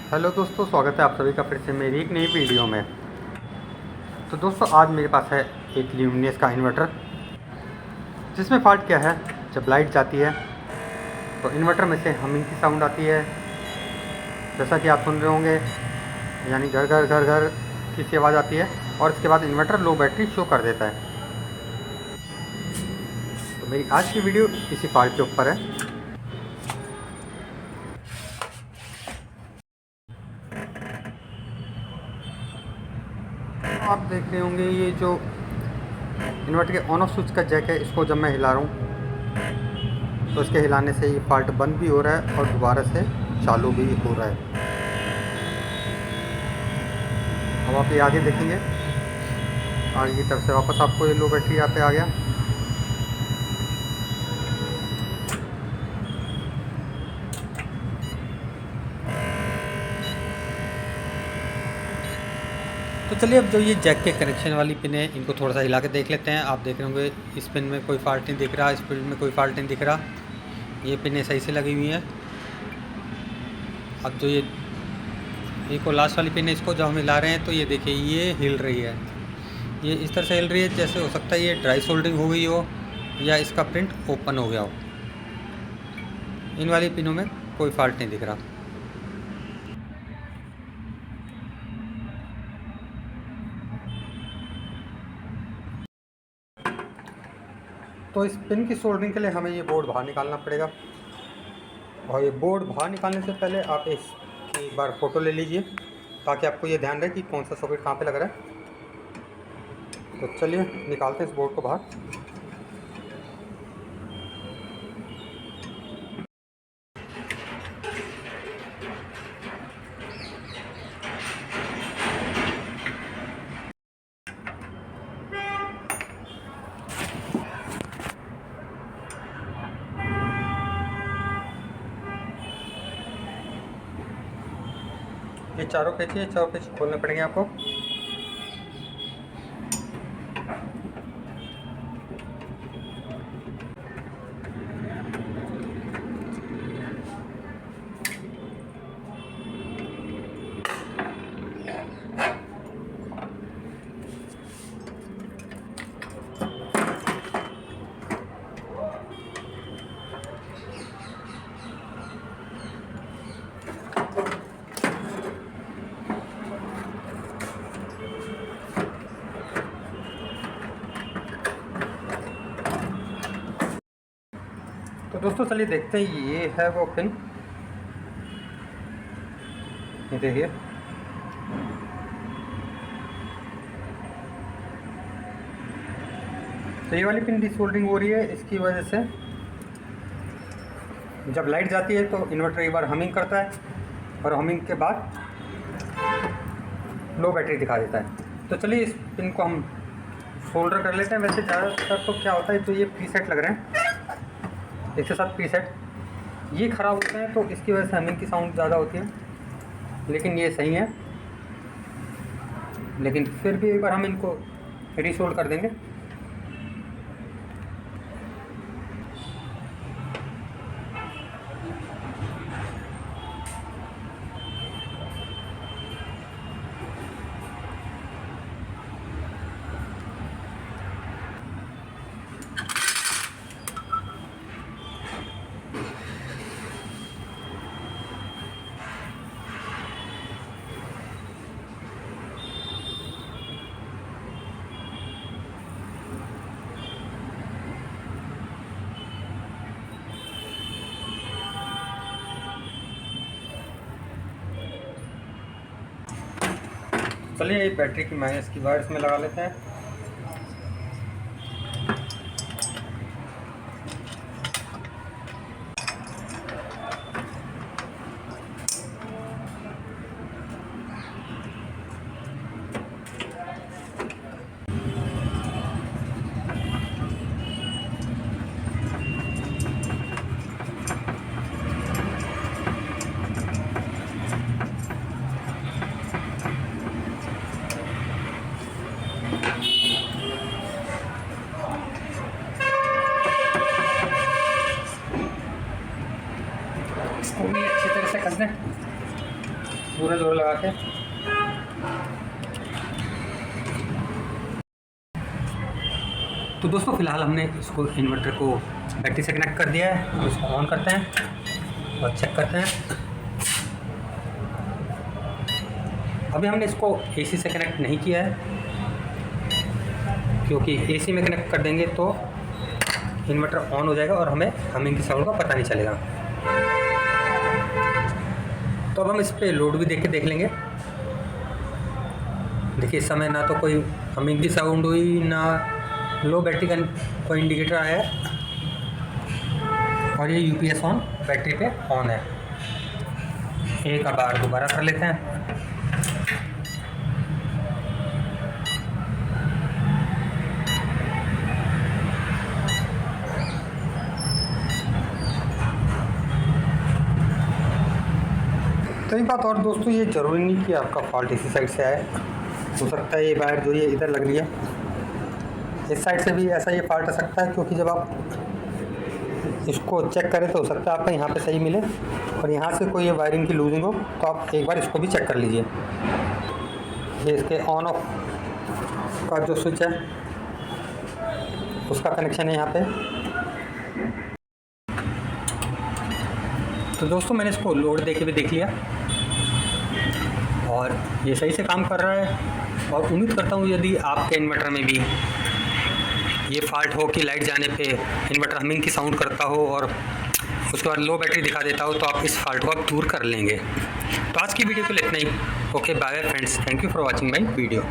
Hello दोस्तों, स्वागत है आप सभी का फिर से मेरी एक नई वीडियो में। तो दोस्तों, आज मेरे पास है एक ल्यूमिनस का इन्वर्टर, जिसमें फॉल्ट क्या है, जब लाइट जाती है तो इन्वर्टर में से हमिंग की साउंड आती है, जैसा कि आप सुन रहे होंगे, यानी घर घर घर घर की सी आवाज़ आती है। और इसके बाद इन्वर्टर लो बैटरी शो कर देता है। तो मेरी आज की वीडियो इसी फॉल्ट के ऊपर है। आप देख रहे होंगे, ये जो इन्वर्टर के ऑन ऑफ स्विच का जैक है, इसको जब मैं हिला रहा हूँ तो इसके हिलाने से ये फॉल्ट बंद भी हो रहा है और दोबारा से चालू भी हो रहा है। अब आप ये आगे देखेंगे, आगे की तरफ से वापस आपको ये लो बैटरी यहाँ पे आ गया। तो चलिए, अब जो ये जैक के कनेक्शन वाली पिन है, इनको थोड़ा सा हिला के देख लेते हैं। आप देख रहे होंगे इस पिन में कोई फॉल्ट नहीं दिख रहा, इस पिन में कोई फॉल्ट नहीं दिख रहा, ये पिनें सही से लगी हुई हैं। अब जो ये को लास्ट वाली पिन है, इसको जब हम हिला रहे हैं तो ये देखिए ये हिल रही है। ये इस तरह से हिल रही है जैसे हो सकता है ये ड्राई सोल्डरिंग हो गई हो या इसका प्रिंट ओपन हो गया हो। इन वाली पिनों में कोई फॉल्ट नहीं दिख रहा। तो इस पिन की सोल्डरिंग के लिए हमें ये बोर्ड बाहर निकालना पड़ेगा, और ये बोर्ड बाहर निकालने से पहले आप इसकी एक बार फ़ोटो ले लीजिए, ताकि आपको ये ध्यान रहे कि कौन सा सॉकेट कहाँ पे लग रहा है। तो चलिए निकालते हैं इस बोर्ड को बाहर। ये चारों पेच खोलने पड़ेंगे आपको। तो दोस्तों चलिए देखते हैं, ये है वो पिन, ये देखिए। तो ये वाली पिन डिसोल्डरिंग हो रही है, इसकी वजह से जब लाइट जाती है तो इन्वर्टर एक बार हमिंग करता है, और हमिंग के बाद लो बैटरी दिखा देता है। तो चलिए इस पिन को हम सोल्डर कर लेते हैं। वैसे ज़्यादातर तो क्या होता है, तो ये प्रीसेट लग रहे हैं, 107 प्रीसेट, ये ख़राब होते हैं तो इसकी वजह से हमिंग की साउंड ज़्यादा होती है। लेकिन ये सही है, लेकिन फिर भी एक बार हम इनको रीसोल्ड कर देंगे। चलिए ये बैटरी की माइनस की वायर इसमें लगा लेते हैं। पूरा जोर लगा के। तो दोस्तों फ़िलहाल हमने इसको इन्वर्टर को बैटरी से कनेक्ट कर दिया है। हम इसको ऑन करते हैं और चेक करते हैं। अभी हमने इसको एसी से कनेक्ट नहीं किया है, क्योंकि एसी में कनेक्ट कर देंगे तो इन्वर्टर ऑन हो जाएगा और हमें हमिंग की साउंड का पता नहीं चलेगा। तो अब हम इस पे लोड भी देख लेंगे। देखिए इस समय ना तो कोई हमिंग की साउंड हुई, ना लो बैटरी का कोई इंडिकेटर आया है, और ये यूपीएस ऑन बैटरी पे ऑन है। एक बार दोबारा कर लेते हैं। तो एक बात और दोस्तों, ये ज़रूरी नहीं कि आपका फॉल्ट इसी साइड से आए। हो सकता है ये वायर जो ये इधर लग रही है, इस साइड से भी ऐसा ये फॉल्ट आ सकता है, क्योंकि जब आप इसको चेक करें तो हो सकता है आपका यहाँ पे सही मिले और यहाँ से कोई ये वायरिंग की लूजिंग हो। तो आप एक बार इसको भी चेक कर लीजिए। ये इसके ऑन ऑफ का जो स्विच है उसका कनेक्शन है यहाँ पे। तो दोस्तों मैंने इसको लोड दे के भी देख लिया और ये सही से काम कर रहा है। और उम्मीद करता हूँ यदि आपके इन्वर्टर में भी ये फॉल्ट हो कि लाइट जाने पे इन्वर्टर हमिंग की साउंड करता हो और उसके बाद लो बैटरी दिखा देता हो, तो आप इस फॉल्ट को आप दूर कर लेंगे। तो आज की वीडियो के लिए इतना ही। Okay bye friends, thank you for watching my video.